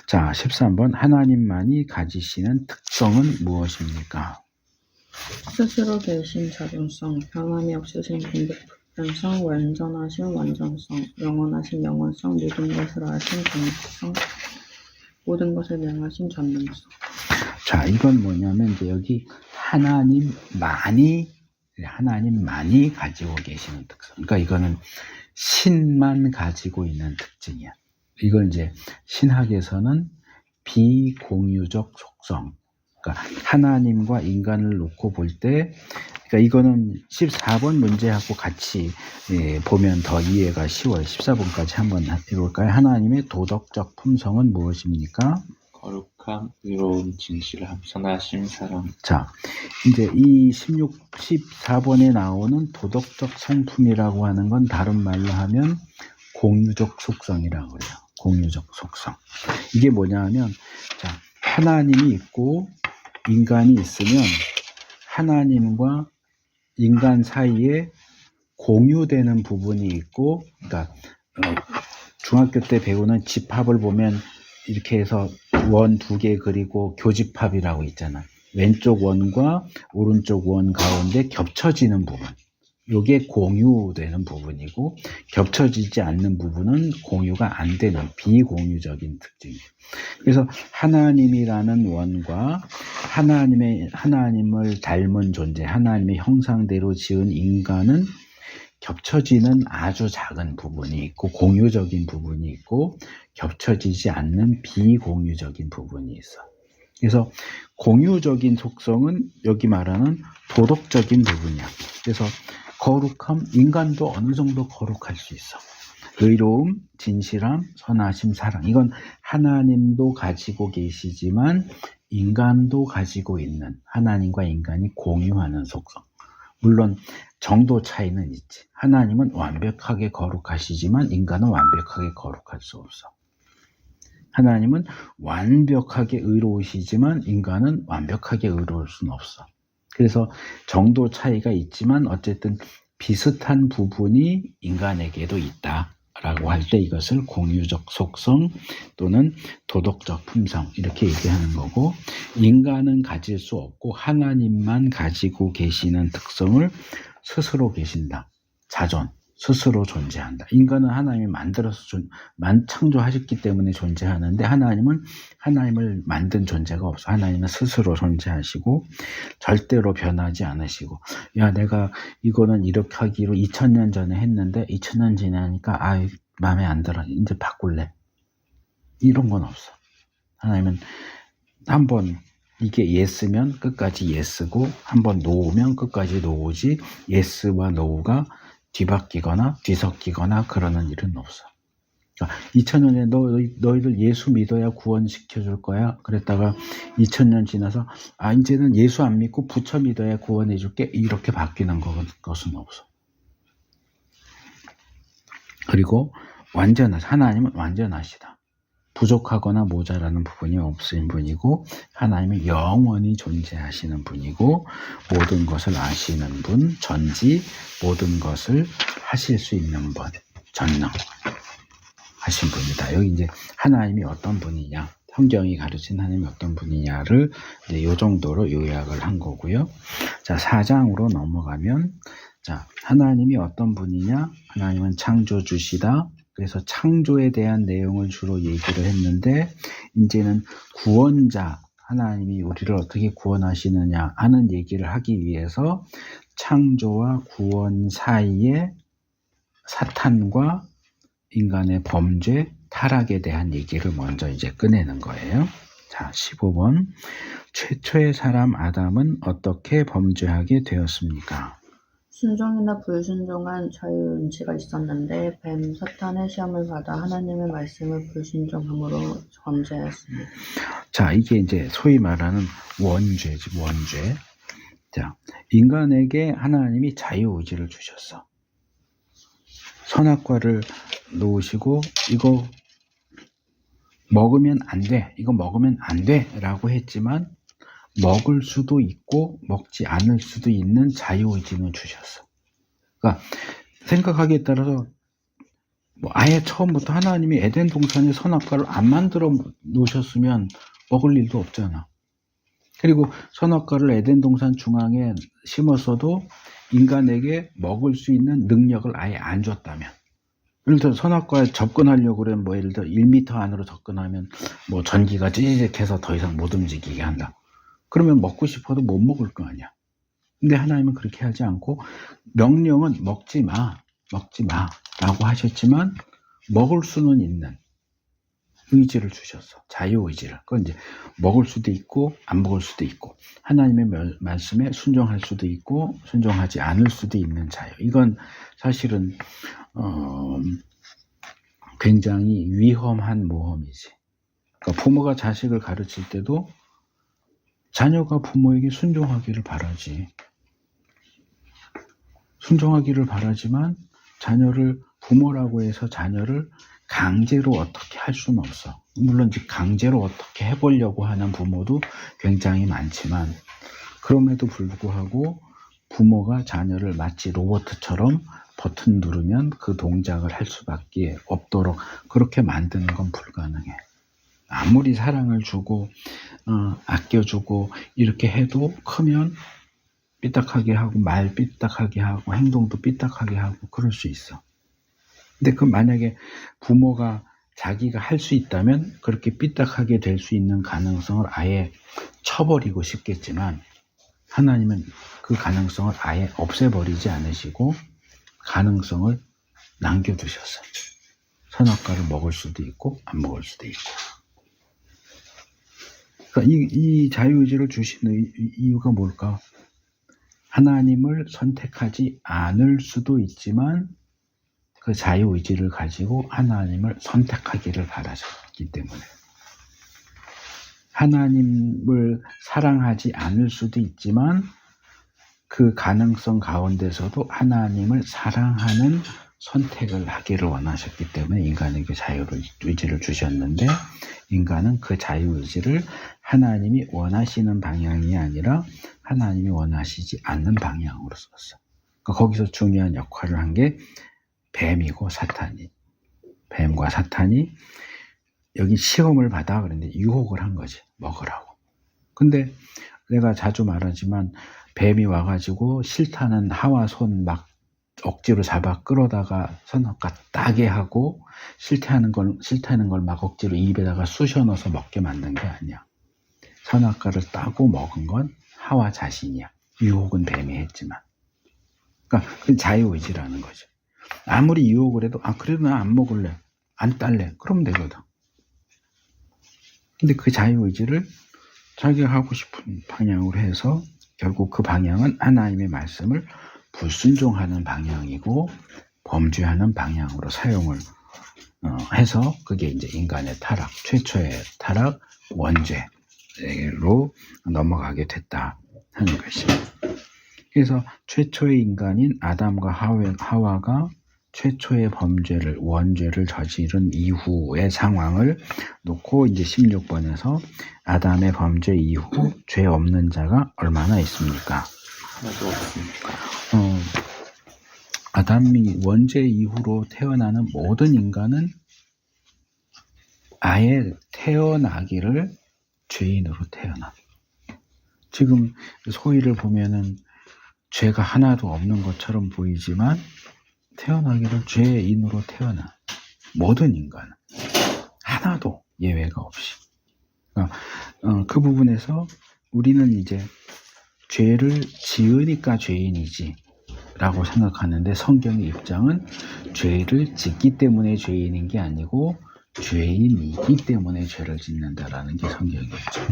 자, 13번 하나님만이 가지시는 특성은 무엇입니까? 스스로 계신 자존성, 변함이 없으신 분별성, 완전하신 완전성, 영원하신 영원성, 모든 것을 아신 전능성, 모든 것을 명하신 전능성. 자, 이건 뭐냐면 이제 여기 하나님만이 가지고 계시는 특성. 그러니까 이거는 신만 가지고 있는 특징이야. 이걸 이제 신학에서는 비공유적 속성. 그러니까 하나님과 인간을 놓고 볼 때, 그러니까 이거는 14번 문제하고 같이 보면 더 이해가 쉬워요. 14번까지 한번 해볼까요? 하나님의 도덕적 품성은 무엇입니까? 거룩함, 의로움, 진실함, 선하심, 사랑. 자, 이제 이 14번에 나오는 도덕적 성품이라고 하는 건 다른 말로 하면 공유적 속성이라고 그래요. 공유적 속성. 이게 뭐냐 하면, 자, 하나님이 있고 인간이 있으면 하나님과 인간 사이에 공유되는 부분이 있고, 그러니까 중학교 때 배우는 집합을 보면 이렇게 해서 원 2개 그리고 교집합이라고 있잖아. 왼쪽 원과 오른쪽 원 가운데 겹쳐지는 부분. 이게 공유되는 부분이고 겹쳐지지 않는 부분은 공유가 안 되는 비공유적인 특징이에요. 그래서 하나님이라는 원과 하나님을 닮은 존재, 하나님의 형상대로 지은 인간은 겹쳐지는 아주 작은 부분이 있고 공유적인 부분이 있고 겹쳐지지 않는 비공유적인 부분이 있어. 그래서 공유적인 속성은 여기 말하는 도덕적인 부분이야. 그래서 거룩함, 인간도 어느 정도 거룩할 수 있어. 의로움, 진실함, 선하심, 사랑. 이건 하나님도 가지고 계시지만 인간도 가지고 있는, 하나님과 인간이 공유하는 속성. 물론 정도 차이는 있지. 하나님은 완벽하게 거룩하시지만 인간은 완벽하게 거룩할 수 없어. 하나님은 완벽하게 의로우시지만 인간은 완벽하게 의로울 수는 없어. 그래서 정도 차이가 있지만 어쨌든 비슷한 부분이 인간에게도 있다라고 할 때 이것을 공유적 속성 또는 도덕적 품성 이렇게 얘기하는 거고, 인간은 가질 수 없고 하나님만 가지고 계시는 특성을 스스로 계신다. 자존, 스스로 존재한다. 인간은 하나님이 만들어서 창조하셨기 때문에 존재하는데 하나님은 하나님을 만든 존재가 없어. 하나님은 스스로 존재하시고 절대로 변하지 않으시고, 야 내가 이거는 이렇게 하기로 2000년 전에 했는데 2000년 지나니까 마음에 안 들어. 이제 바꿀래. 이런 건 없어. 하나님은 한번 이게 예스면 끝까지 예스고 한번 노우면 끝까지 노우지, 예스와 노우가 뒤바뀌거나 뒤섞이거나 그러는 일은 없어. 그러니까 2000년에 너희들 예수 믿어야 구원시켜 줄 거야. 그랬다가 2000년 지나서 이제는 예수 안 믿고 부처 믿어야 구원해 줄게. 이렇게 바뀌는 것은 없어. 그리고 하나님은 완전하시다. 부족하거나 모자라는 부분이 없으신 분이고 하나님은 영원히 존재하시는 분이고 모든 것을 아시는 분, 전지, 모든 것을 하실 수 있는 분, 전능 하신 분이다. 여기 이제 하나님이 어떤 분이냐, 성경이 가르친 하나님이 어떤 분이냐를 이제 이 정도로 요약을 한 거고요. 자, 4장으로 넘어가면, 자, 하나님이 어떤 분이냐? 하나님은 창조주시다. 그래서 창조에 대한 내용을 주로 얘기를 했는데, 이제는 구원자, 하나님이 우리를 어떻게 구원하시느냐 하는 얘기를 하기 위해서 창조와 구원 사이에 사탄과 인간의 범죄, 타락에 대한 얘기를 먼저 이제 꺼내는 거예요. 자, 15번. 최초의 사람 아담은 어떻게 범죄하게 되었습니까? 순종이나 불순종한 자유의지가 있었는데 뱀 사탄의 시험을 받아 하나님의 말씀을 불순종함으로 범죄했습니다. 자, 이게 이제 소위 말하는 원죄지, 원죄. 자, 인간에게 하나님이 자유의지를 주셨어. 선악과를 놓으시고 이거 먹으면 안 돼, 이거 먹으면 안 돼 라고 했지만 먹을 수도 있고 먹지 않을 수도 있는 자유의지는 주셨어. 그러니까 생각하기에 따라서 뭐 아예 처음부터 하나님이 에덴 동산에 선악과를 안 만들어 놓으셨으면 먹을 일도 없잖아. 그리고 선악과를 에덴 동산 중앙에 심었어도 인간에게 먹을 수 있는 능력을 아예 안 줬다면, 예를 들어 선악과에 접근하려고 그러면 뭐 예를 들어 1m 안으로 접근하면 뭐 전기가 찌직해서 더 이상 못 움직이게 한다. 그러면 먹고 싶어도 못 먹을 거 아니야. 근데 하나님은 그렇게 하지 않고 명령은 먹지 마 라고 하셨지만 먹을 수는 있는 의지를 주셨어. 자유의지를. 그건 이제 먹을 수도 있고 안 먹을 수도 있고 하나님의 말씀에 순종할 수도 있고 순종하지 않을 수도 있는 자유. 이건 사실은 굉장히 위험한 모험이지. 그러니까 부모가 자식을 가르칠 때도 자녀가 부모에게 순종하기를 바라지. 순종하기를 바라지만 자녀를 부모라고 해서 자녀를 강제로 어떻게 할 수는 없어. 물론 이제 강제로 어떻게 해보려고 하는 부모도 굉장히 많지만 그럼에도 불구하고 부모가 자녀를 마치 로봇처럼 버튼 누르면 그 동작을 할 수밖에 없도록 그렇게 만드는 건 불가능해. 아무리 사랑을 주고 아껴주고 이렇게 해도 크면 삐딱하게 하고 말 삐딱하게 하고 행동도 삐딱하게 하고 그럴 수 있어. 근데 그 만약에 부모가 자기가 할 수 있다면 그렇게 삐딱하게 될 수 있는 가능성을 아예 쳐버리고 싶겠지만 하나님은 그 가능성을 아예 없애버리지 않으시고 가능성을 남겨두셨어요. 선악과를 먹을 수도 있고 안 먹을 수도 있고. 그러니까 이 자유의지를 주시는 이유가 뭘까? 하나님을 선택하지 않을 수도 있지만 그 자유의지를 가지고 하나님을 선택하기를 바라셨기 때문에 하나님을 사랑하지 않을 수도 있지만 그 가능성 가운데서도 하나님을 사랑하는 선택을 하기를 원하셨기 때문에 인간에게 자유의지를 주셨는데 인간은 그 자유의지를 하나님이 원하시는 방향이 아니라 하나님이 원하시지 않는 방향으로 썼어. 그러니까 거기서 중요한 역할을 한 게 뱀이고 사탄이. 뱀과 사탄이 여기 시험을 받아 그런데 유혹을 한 거지. 먹으라고. 근데 내가 자주 말하지만 뱀이 와가지고 싫다는 하와 손 막 억지로 잡아 끌어다가 선악과 따게 하고 싫다는 걸 막 억지로 입에다가 쑤셔 넣어서 먹게 만든 게 아니야. 선악과를 따고 먹은 건 하와 자신이야. 유혹은 뱀이 했지만. 그러니까 그건 자유의지라는 거죠. 아무리 유혹을 해도 그래도 나 안 먹을래. 안 딸래. 그러면 되거든. 근데 그 자유의지를 자기가 하고 싶은 방향으로 해서 결국 그 방향은 하나님의 말씀을 불순종하는 방향이고 범죄하는 방향으로 사용을 해서 그게 이제 인간의 타락, 최초의 타락, 원죄로 넘어가게 됐다 하는 것입니다. 그래서 최초의 인간인 아담과 하와가 최초의 범죄를, 원죄를 저지른 이후의 상황을 놓고 이제 16번에서 아담의 범죄 이후 죄 없는 자가 얼마나 있습니까? 하나도 없습니까? 아담이 원죄 이후로 태어나는 모든 인간은 아예 태어나기를 죄인으로 태어나. 지금 소희를 보면은 죄가 하나도 없는 것처럼 보이지만 태어나기를 죄인으로 태어나. 모든 인간은 하나도 예외가 없이. 그 부분에서 우리는 이제 죄를 지으니까 죄인이지 라고 생각하는데 성경의 입장은 죄를 짓기 때문에 죄인인 게 아니고 죄인이기 때문에 죄를 짓는다라는 게 성경의 입장.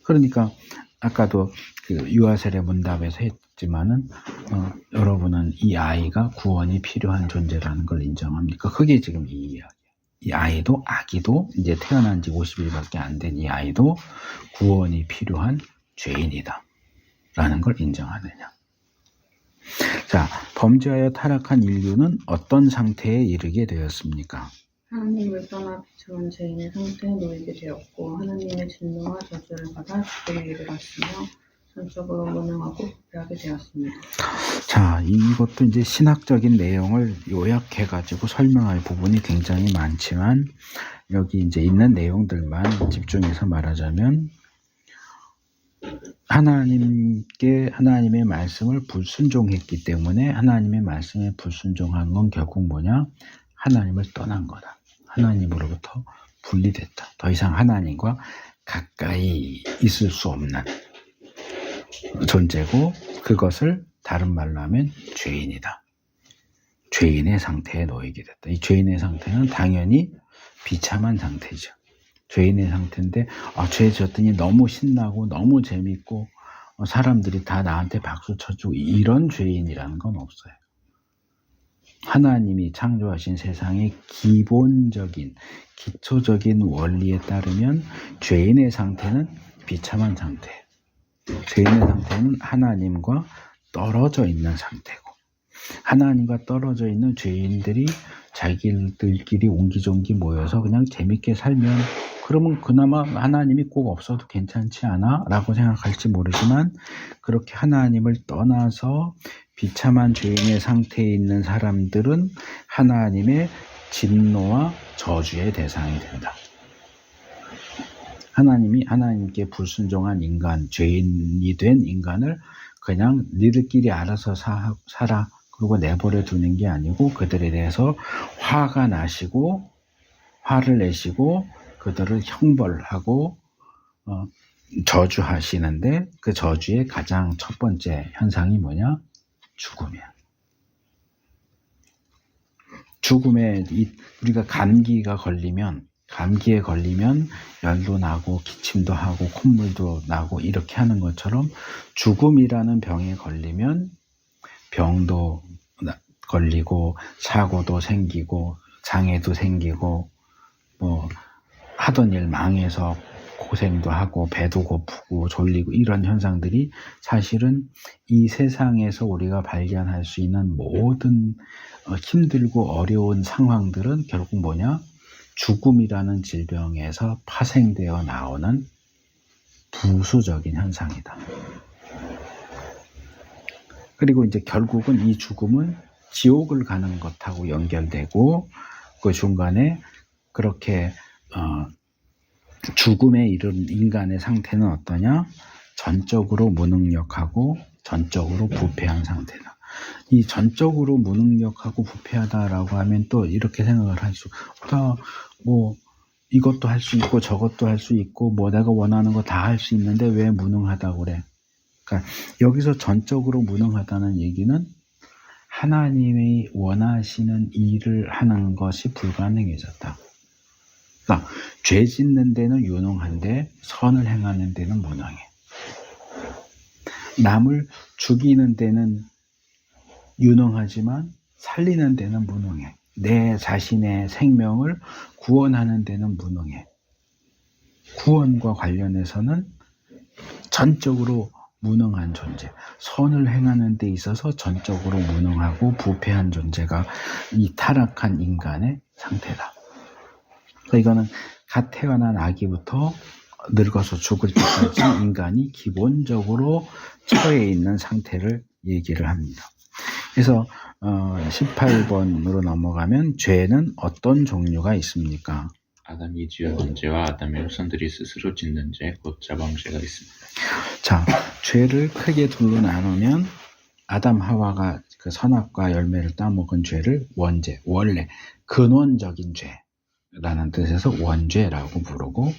그러니까 아까도 그 유아세례 문답에서 했지만은 여러분은 이 아이가 구원이 필요한 존재라는 걸 인정합니까? 그게 지금 이 이야기예요. 이 아이도 아기도 이제 태어난 지 50일밖에 안 된 이 아이도 구원이 필요한 죄인이다 라는 걸 인정하느냐. 자, 범죄하여 타락한 인류는 어떤 상태에 이르게 되었습니까? 하나님을 떠나 비참한 죄인의 상태에 놓이게 되었고 하나님의 진노와 저주를 받아 죽음에 이르렀으며 전적으로 무능하고 부패하게 되었습니다. 자, 이것도 이제 신학적인 내용을 요약해가지고 설명할 부분이 굉장히 많지만 여기 이제 있는 내용들만 집중해서 말하자면 하나님의 말씀을 불순종했기 때문에 하나님의 말씀에 불순종한 건 결국 뭐냐? 하나님을 떠난 거다. 하나님으로부터 분리됐다. 더 이상 하나님과 가까이 있을 수 없는 존재고 그것을 다른 말로 하면 죄인이다. 죄인의 상태에 놓이게 됐다. 이 죄인의 상태는 당연히 비참한 상태죠. 죄인의 상태인데 죄 졌더니 너무 신나고 너무 재밌고 사람들이 다 나한테 박수 쳐주고 이런 죄인이라는 건 없어요. 하나님이 창조하신 세상의 기본적인 기초적인 원리에 따르면 죄인의 상태는 비참한 상태예요. 죄인의 상태는 하나님과 떨어져 있는 상태고 하나님과 떨어져 있는 죄인들이 자기들끼리 옹기종기 모여서 그냥 재밌게 살면 그러면 그나마 하나님이 꼭 없어도 괜찮지 않아? 라고 생각할지 모르지만 그렇게 하나님을 떠나서 비참한 죄인의 상태에 있는 사람들은 하나님의 진노와 저주의 대상이 된다. 하나님이 하나님께 불순종한 인간, 죄인이 된 인간을 그냥 니들끼리 알아서 살아 그리고 내버려 두는 게 아니고 그들에 대해서 화가 나시고 화를 내시고 그들을 형벌하고 저주하시는데 그 저주의 가장 첫 번째 현상이 뭐냐? 죽음이야. 죽음에 우리가 감기에 걸리면 열도 나고 기침도 하고 콧물도 나고 이렇게 하는 것처럼 죽음이라는 병에 걸리면 병도 걸리고 사고도 생기고 장애도 생기고 뭐 하던 일 망해서 고생도 하고 배도 고프고 졸리고 이런 현상들이 사실은 이 세상에서 우리가 발견할 수 있는 모든 힘들고 어려운 상황들은 결국 뭐냐? 죽음이라는 질병에서 파생되어 나오는 부수적인 현상이다. 그리고 이제 결국은 이 죽음은 지옥을 가는 것하고 연결되고 그 중간에 그렇게 죽음에 이른 인간의 상태는 어떠냐? 전적으로 무능력하고 전적으로 부패한 상태다. 이 전적으로 무능력하고 부패하다라고 하면 또 이렇게 생각을 할 수, 뭐 이것도 할 수 있고 저것도 할 수 있고 뭐 내가 원하는 거 다 할 수 있는데 왜 무능하다고 그래? 그러니까 여기서 전적으로 무능하다는 얘기는 하나님이 원하시는 일을 하는 것이 불가능해졌다. 그러니까 죄 짓는 데는 유능한데 선을 행하는 데는 무능해. 남을 죽이는 데는 유능하지만 살리는 데는 무능해. 내 자신의 생명을 구원하는 데는 무능해. 구원과 관련해서는 전적으로 무능한 존재, 선을 행하는 데 있어서 전적으로 무능하고 부패한 존재가 이 타락한 인간의 상태다. 그러니까 이거는 갓 태어난 아기부터 늙어서 죽을 때까지 인간이 기본적으로 처해 있는 상태를 얘기를 합니다. 그래서 18번으로 넘어가면 죄는 어떤 종류가 있습니까? 아담이 지은 죄와 아담의 후손들이 스스로 짓는 죄, 곧 자범죄가 있습니다. 자, 죄를 크게 둘로 나누면 아담 하와가 그 선악과 열매를 따먹은 죄를 원죄, 원래 근원적인 죄라는 뜻에서 원죄라고 부르고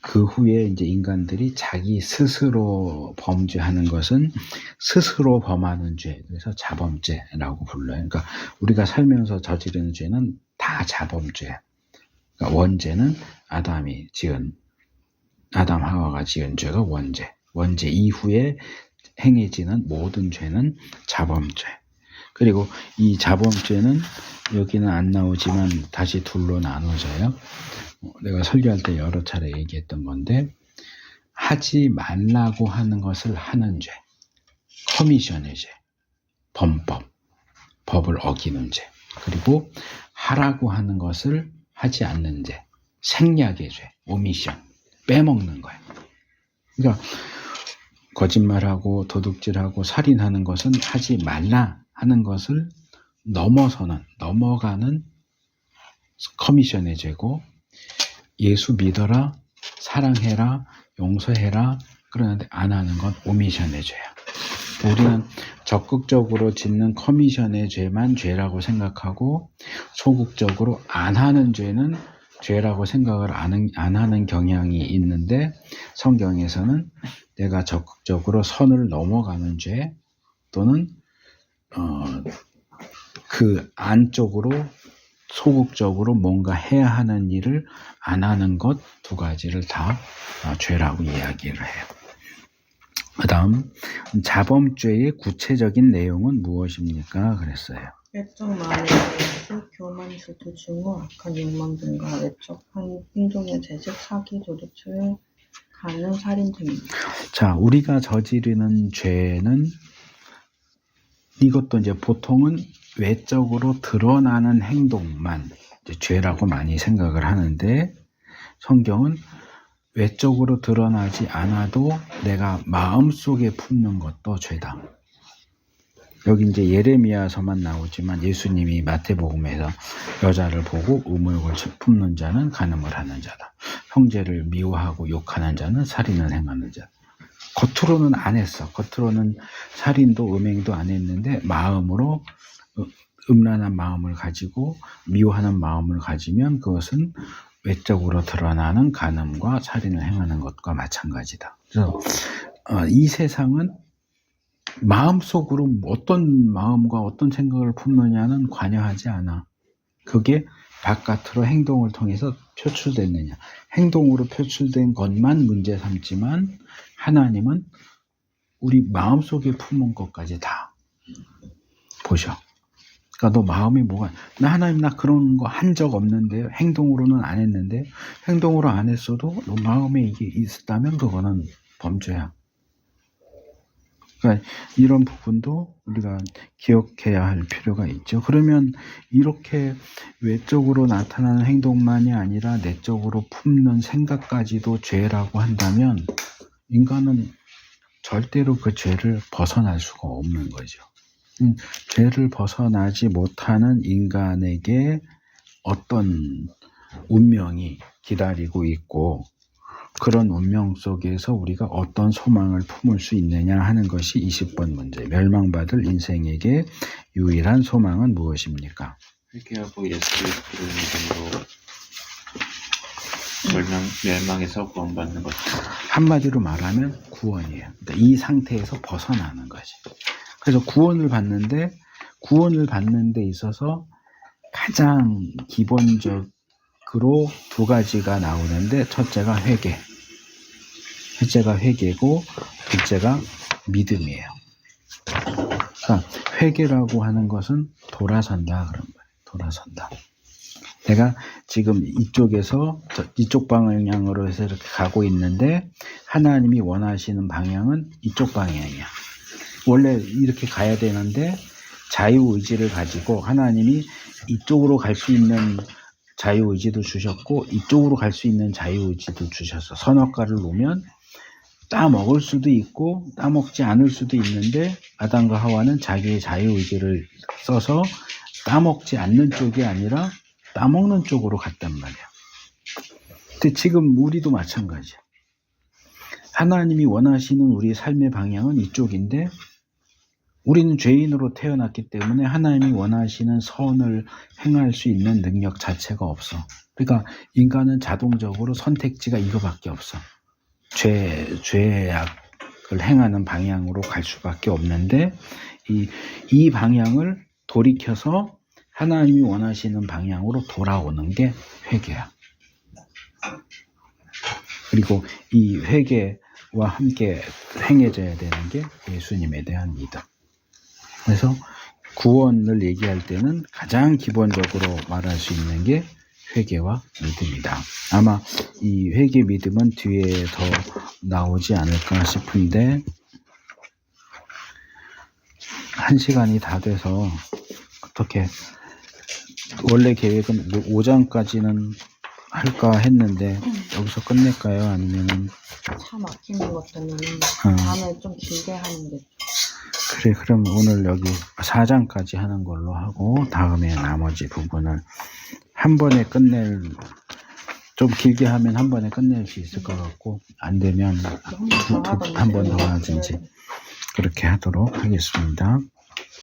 그 후에 이제 인간들이 자기 스스로 범죄하는 것은 스스로 범하는 죄, 그래서 자범죄라고 불러요. 그러니까 우리가 살면서 저지르는 죄는 다 자범죄. 그러니까 원죄는 아담 하와가 지은 죄가 원죄. 원죄 이후에 행해지는 모든 죄는 자범죄. 그리고 이 자범죄는 여기는 안 나오지만 다시 둘로 나눠져요. 내가 설교할 때 여러 차례 얘기했던 건데 하지 말라고 하는 것을 하는 죄, 커미션의 죄. 범법, 법을 어기는 죄. 그리고 하라고 하는 것을 하지 않는 죄. 생략의 죄, 오미션, 빼먹는 거예요. 그러니까 거짓말하고 도둑질하고 살인하는 것은 하지 말라 하는 것을 넘어가는 커미션의 죄고, 예수 믿어라, 사랑해라, 용서해라 그러는데 안 하는 건 오미션의 죄야. 우리는 적극적으로 짓는 커미션의 죄만 죄라고 생각하고, 소극적으로 안 하는 죄는 죄라고 생각을 안 하는 경향이 있는데, 성경에서는 내가 적극적으로 선을 넘어가는 죄, 또는 그 안쪽으로 소극적으로 뭔가 해야 하는 일을 안 하는 것 두 가지를 다 죄라고 이야기를 해요. 그 다음 자범죄의 구체적인 내용은 무엇입니까? 그랬어요. 외적 마음의 재질, 교만, 질투, 증오, 악한 욕망 등과 외적 행동의 재질, 사기, 도둑질, 가늠, 살인 등입니다. 자, 우리가 저지르는 죄는 이것도 이제 보통은 외적으로 드러나는 행동만 이제 죄라고 많이 생각을 하는데, 성경은 외적으로 드러나지 않아도 내가 마음속에 품는 것도 죄다. 여기 이제 예레미야서만 나오지만 예수님이 마태복음에서 여자를 보고 음욕을 품는 자는 간음을 하는 자다. 형제를 미워하고 욕하는 자는 살인을 행하는 자다. 겉으로는 안 했어. 겉으로는 살인도 음행도 안 했는데 마음으로 음란한 마음을 가지고 미워하는 마음을 가지면 그것은 외적으로 드러나는 간음과 살인을 행하는 것과 마찬가지다. 그래서 이 세상은 마음속으로 어떤 마음과 어떤 생각을 품느냐는 관여하지 않아. 그게 바깥으로 행동을 통해서 표출됐느냐. 행동으로 표출된 것만 문제 삼지만, 하나님은 우리 마음속에 품은 것까지 다 보셔. 그러니까 너 마음이 뭐가, 나 하나님 나 그런 거 한 적 없는데요. 행동으로는 안 했는데, 행동으로 안 했어도 너 마음에 이게 있었다면 그거는 범죄야. 그러니까 이런 부분도 우리가 기억해야 할 필요가 있죠. 그러면 이렇게 외적으로 나타나는 행동만이 아니라 내적으로 품는 생각까지도 죄라고 한다면 인간은 절대로 그 죄를 벗어날 수가 없는 거죠. 죄를 벗어나지 못하는 인간에게 어떤 운명이 기다리고 있고, 그런 운명 속에서 우리가 어떤 소망을 품을 수 있느냐 하는 것이 20번 문제. 멸망받을 인생에게 유일한 소망은 무엇입니까? 회개하고 예수를 믿음으로 멸망에서 구원받는 것입니다. 한마디로 말하면 구원이에요. 그러니까 이 상태에서 벗어나는 거지. 그래서 구원을 받는 데 있어서 가장 기본적으로 두 가지가 나오는데, 첫째가 첫째가 회개고 둘째가 믿음이에요. 그러니까 회개라고 하는 것은 돌아선다 그런 거예요. 돌아선다. 내가 지금 이쪽 방향으로 해서 이렇게 가고 있는데 하나님이 원하시는 방향은 이쪽 방향이야. 원래 이렇게 가야 되는데 자유의지를 가지고 하나님이 이쪽으로 갈 수 있는 자유의지도 주셨고 이쪽으로 갈 수 있는 자유의지도 주셨어. 선악과를 놓으면 따먹을 수도 있고 따먹지 않을 수도 있는데, 아담과 하와는 자기의 자유의지를 써서 따먹지 않는 쪽이 아니라 따먹는 쪽으로 갔단 말이야. 근데 지금 우리도 마찬가지야. 하나님이 원하시는 우리 삶의 방향은 이쪽인데 우리는 죄인으로 태어났기 때문에 하나님이 원하시는 선을 행할 수 있는 능력 자체가 없어. 그러니까 인간은 자동적으로 선택지가 이거밖에 없어. 죄악을 행하는 방향으로 갈 수밖에 없는데, 이 방향을 돌이켜서 하나님이 원하시는 방향으로 돌아오는 게 회개야. 그리고 이 회개와 함께 행해져야 되는 게 예수님에 대한 믿음. 그래서 구원을 얘기할 때는 가장 기본적으로 말할 수 있는 게 회개와 믿음이다. 아마 이 회개 믿음은 뒤에 더 나오지 않을까 싶은데, 1시간이 다 돼서 어떻게 원래 계획은 5장까지는 할까 했는데 여기서 끝낼까요? 아니면은 차 막히는 것 때문에 어. 다음에 좀 길게 하는 게 그래 그럼 오늘 여기 4장까지 하는 걸로 하고 다음에 나머지 부분을 한 번에 좀 길게 하면 한 번에 끝낼 수 있을 것 같고 안 되면 한 번 더 하든지 그렇게 하도록 하겠습니다.